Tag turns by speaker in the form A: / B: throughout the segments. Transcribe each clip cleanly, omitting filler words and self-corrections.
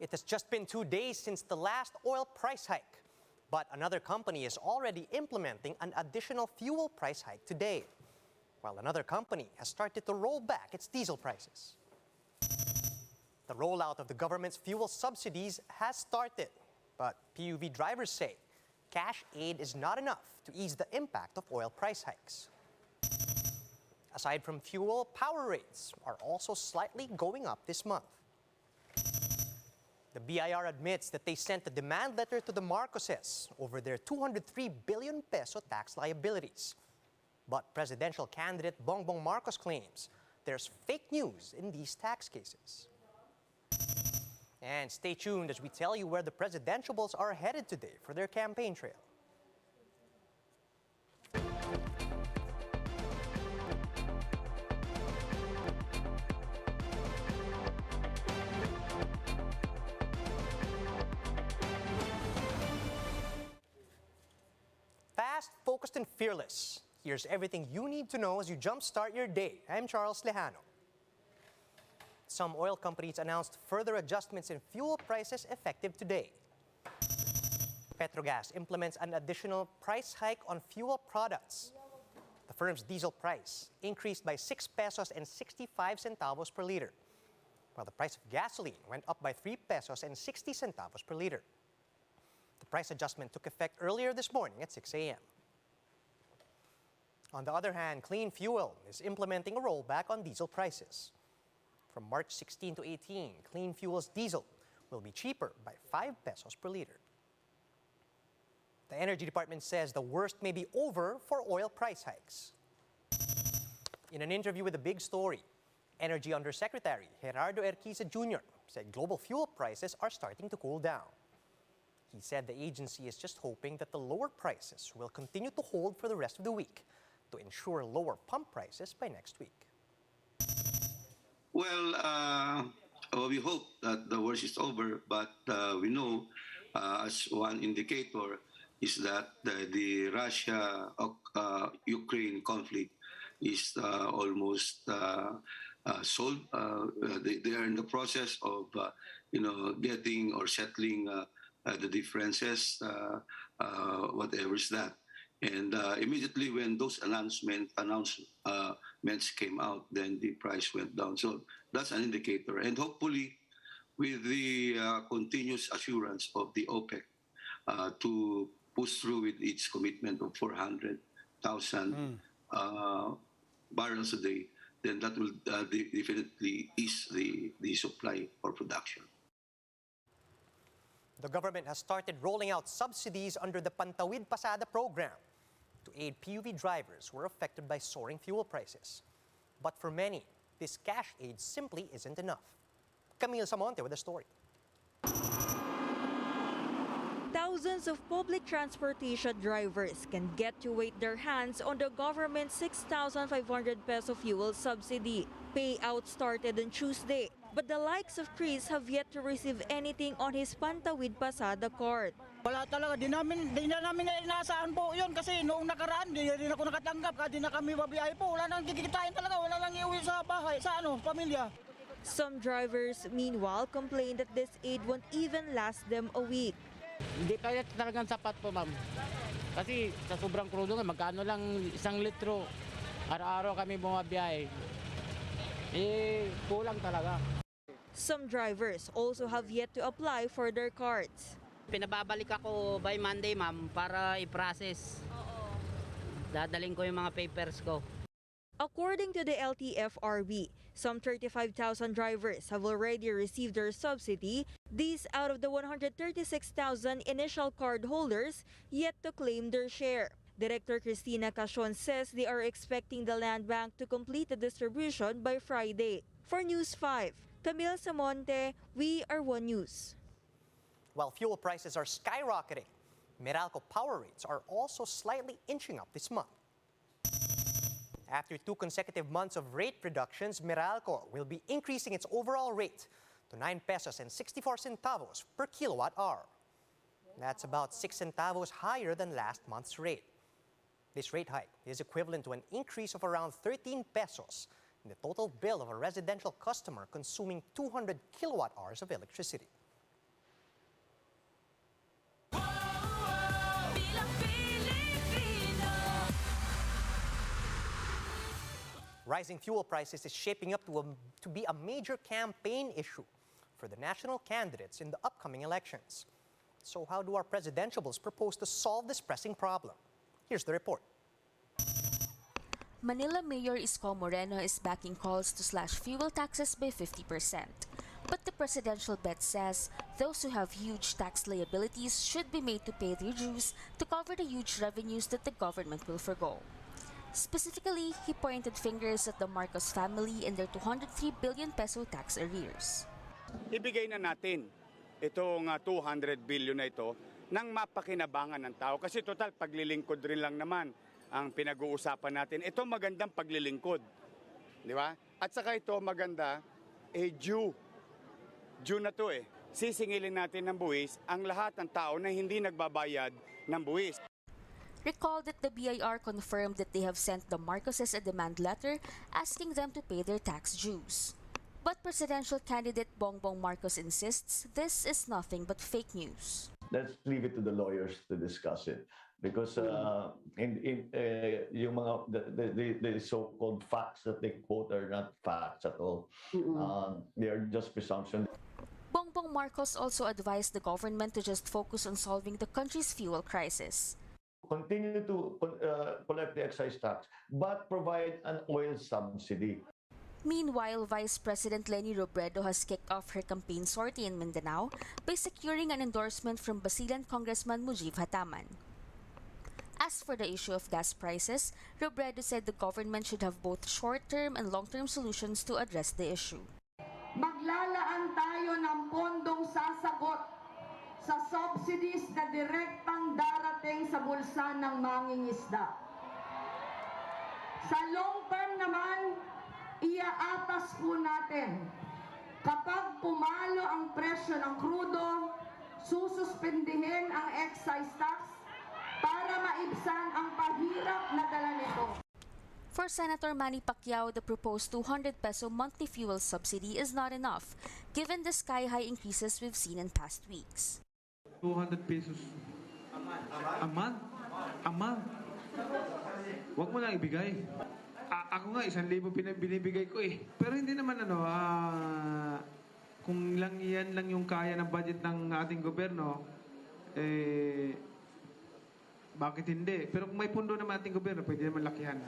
A: It has just been 2 days since the last oil price hike, but another company is already implementing an additional fuel price hike today, while another company has started to roll back its diesel prices. The rollout of the government's fuel subsidies has started, but PUV drivers say cash aid is not enough to ease the impact of oil price hikes. Aside from fuel, power rates are also slightly going up this month. The BIR admits that they sent a demand letter to the Marcoses over their 203 billion peso tax liabilities. But presidential candidate Bongbong Marcos claims there's fake news in these tax cases. And stay tuned as we tell you where the presidentiables are headed today for their campaign trail. Fast, focused, and fearless. Here's everything you need to know as you jumpstart your day. I'm Charles Lejano. Some oil companies announced further adjustments in fuel prices effective today. Petrogas implements an additional price hike on fuel products. The firm's diesel price increased by 6 pesos and 65 centavos per liter, while the price of gasoline went up by 3 pesos and 60 centavos per liter. The price adjustment took effect earlier this morning at 6 a.m. On the other hand, Clean Fuel is implementing a rollback on diesel prices. From March 16 to 18, Clean Fuel's diesel will be cheaper by 5 pesos per liter. The Energy Department says the worst may be over for oil price hikes. In an interview with The Big Story, Energy Undersecretary Gerardo Erquiza Jr. said global fuel prices are starting to cool down. He said the agency is just hoping that the lower prices will continue to hold for the rest of the week to ensure lower pump prices by next week.
B: Well, we hope that the worst is over, but we know as one indicator is that the Russia-Ukraine conflict is almost solved. They are in the process of, getting or settling the differences, whatever is that. And immediately when those announcements came out, then the price went down. So that's an indicator. And hopefully, with the continuous assurance of the OPEC to push through with its commitment of 400,000 barrels a day, then that will definitely ease the supply or production.
A: The government has started rolling out subsidies under the Pantawid Pasada program to aid PUV drivers who are affected by soaring fuel prices. But for many, this cash aid simply isn't enough. Camille Samonte with the story.
C: Thousands of public transportation drivers can get to wait their hands on the government's 6,500 peso fuel subsidy. Payout started on Tuesday, but the likes of Chris have yet to receive anything on his Pantawid Pasada card.
D: Wala talaga, di na namin inaasahan po yun kasi noong nakaraan, di ako nakatanggap, di na kami babiyahe po, wala nang kikitain talaga, wala nang iuwi sa bahay, sa pamilya.
C: Some drivers, meanwhile, complain that this aid won't even last them a week.
E: Hindi kaya talagang sapat po, ma'am. Kasi sa sobrang krudo nga, magkano lang 1 litro. Araw-araw kami bumabiyahe. Kulang talaga.
C: Some drivers also have yet to apply for their cards.
F: Pinababalik ako by Monday, ma'am, para i-process. Dadaling ko yung mga papers ko.
C: According to the LTFRB, some 35,000 drivers have already received their subsidy. These out of the 136,000 initial card holders yet to claim their share. Director Cristina Cachon says they are expecting the Land Bank to complete the distribution by Friday. For News 5, Camille Samonte, we are One News.
A: While fuel prices are skyrocketing, Meralco power rates are also slightly inching up this month. After 2 consecutive months of rate reductions, Meralco will be increasing its overall rate to 9 pesos and 64 centavos per kilowatt hour. That's about 6 centavos higher than last month's rate. This rate hike is equivalent to an increase of around 13 pesos in the total bill of a residential customer consuming 200 kilowatt hours of electricity. rising fuel prices is shaping up to be a major campaign issue for the national candidates in the upcoming elections. So how do our presidentiables propose to solve this pressing problem? Here's the report.
G: Manila Mayor Isko Moreno is backing calls to slash fuel taxes by 50%. But the presidential bet says those who have huge tax liabilities should be made to pay their dues to cover the huge revenues that the government will forgo. Specifically, he pointed fingers at the Marcos family and their 203 billion peso tax arrears.
H: Ibigay na natin itong 200 billion na ito nang mapakinabangan ng tao. Kasi total, paglilingkod rin lang naman ang pinag-uusapan natin. Ito magandang paglilingkod. Di ba? At saka ito maganda, due. Due na to eh. Sisingilin natin ng buwis ang lahat ng tao na hindi nagbabayad ng buwis.
G: Recall that the BIR confirmed that they have sent the Marcoses a demand letter asking them to pay their tax dues. But presidential candidate Bongbong Marcos insists this is nothing but fake news.
I: Let's leave it to the lawyers to discuss it because yung mga the so-called facts that they quote are not facts at all. They are just presumptions.
G: Bongbong Marcos also advised the government to just focus on solving the country's fuel crisis.
I: Continue to collect the excise tax, but provide an oil subsidy.
G: Meanwhile, Vice President Leni Robredo has kicked off her campaign sortie in Mindanao by securing an endorsement from Basilan Congressman Mujib Hataman. As for the issue of gas prices, Robredo said the government should have both short-term and long-term solutions to address the issue.
J: Maglalaan tayo ng pondong sasagot sa subsidies na direktang darating sa bulsa ng mangingisda. Sa long term naman, iaatas po natin. Kapag pumalo ang presyo ng krudo, sususpendihin ang excise tax para maibsan ang pahirap na dala nito.
G: For Senator Manny Pacquiao, the proposed 200 peso monthly fuel subsidy is not enough, given the sky-high increases we've seen in past weeks.
K: 200 pesos a month? A month? Huwag mo lang ibigay. Ako nga, 1,000 binibigay ko eh. Pero hindi naman kung lang yan lang yung kaya ng budget ng ating gobyerno, bakit hindi? Pero kung may pundo naman ating gobyerno, pwede naman lakihan.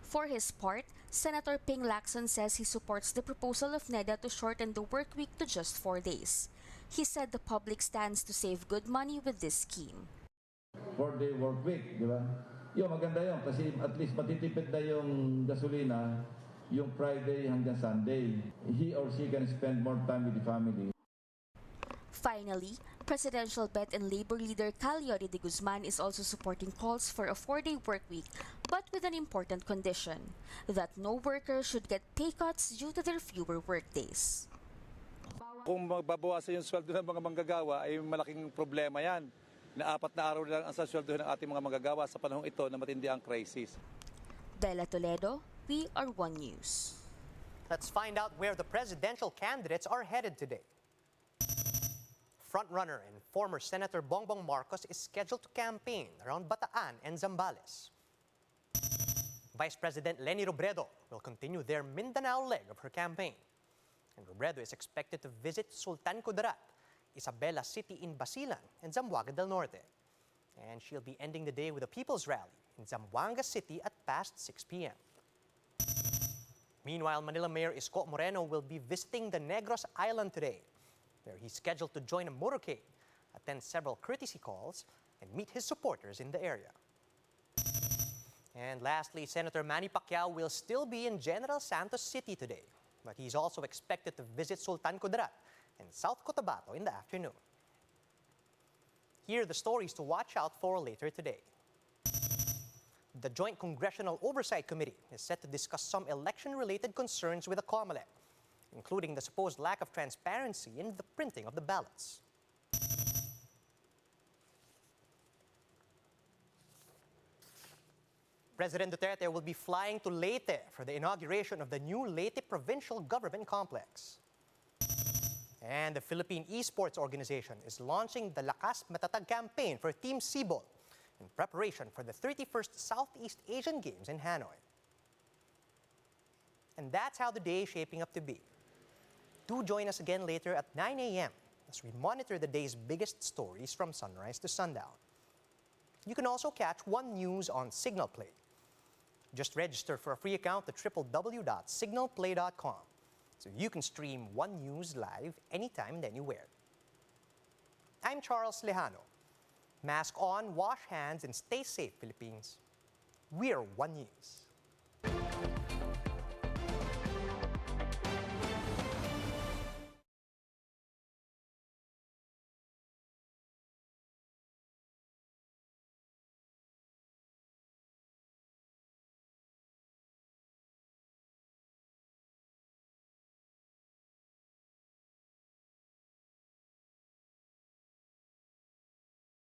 G: For his part, Senator Ping Lacson says he supports the proposal of NEDA to shorten the work week to just 4 days. He said the public stands to save good money with this scheme.
L: 4-day work week, di ba? Yung maganda yun kasi at least matitipid na yung gasolina yung Friday hanggang Sunday. He or she can spend more time with the family.
G: Finally, presidential bet and labor leader Calyori de Guzman is also supporting calls for a 4-day work week, but with an important condition, that no worker should get pay cuts due to their fewer workdays.
M: Kung magbabawasan yung sweldo ng mga manggagawa ay malaking problema yan. Na 4 na araw lang ang sasweldohin ng ating mga manggagawa sa panahong ito na matindi ang crisis.
G: Bella Toledo, We Are One News.
A: Let's find out where the presidential candidates are headed today. Frontrunner and former Senator Bongbong Marcos is scheduled to campaign around Bataan and Zambales. Vice President Leni Robredo will continue their Mindanao leg of her campaign. And Robredo is expected to visit Sultan Kudarat, Isabela City in Basilan, and Zamboanga del Norte. And she'll be ending the day with a people's rally in Zamboanga City at past 6 p.m. Meanwhile, Manila Mayor Isko Moreno will be visiting the Negros Island today, where he's scheduled to join a motorcade, attend several courtesy calls, and meet his supporters in the area. And lastly, Senator Manny Pacquiao will still be in General Santos City today, but he's also expected to visit Sultan Kudarat and South Cotabato in the afternoon. Here are the stories to watch out for later today. The Joint Congressional Oversight Committee is set to discuss some election-related concerns with the COMELEC, including the supposed lack of transparency in the printing of the ballots. President Duterte will be flying to Leyte for the inauguration of the new Leyte Provincial Government Complex. And the Philippine Esports Organization is launching the Lakas Matatag campaign for Team Cebol in preparation for the 31st Southeast Asian Games in Hanoi. And that's how the day is shaping up to be. Do join us again later at 9 a.m. as we monitor the day's biggest stories from sunrise to sundown. You can also catch One News on Signal Play. Just register for a free account at www.signalplay.com so you can stream One News live anytime and anywhere. I'm Charles Lejano. Mask on, wash hands, and stay safe, Philippines. We're One News.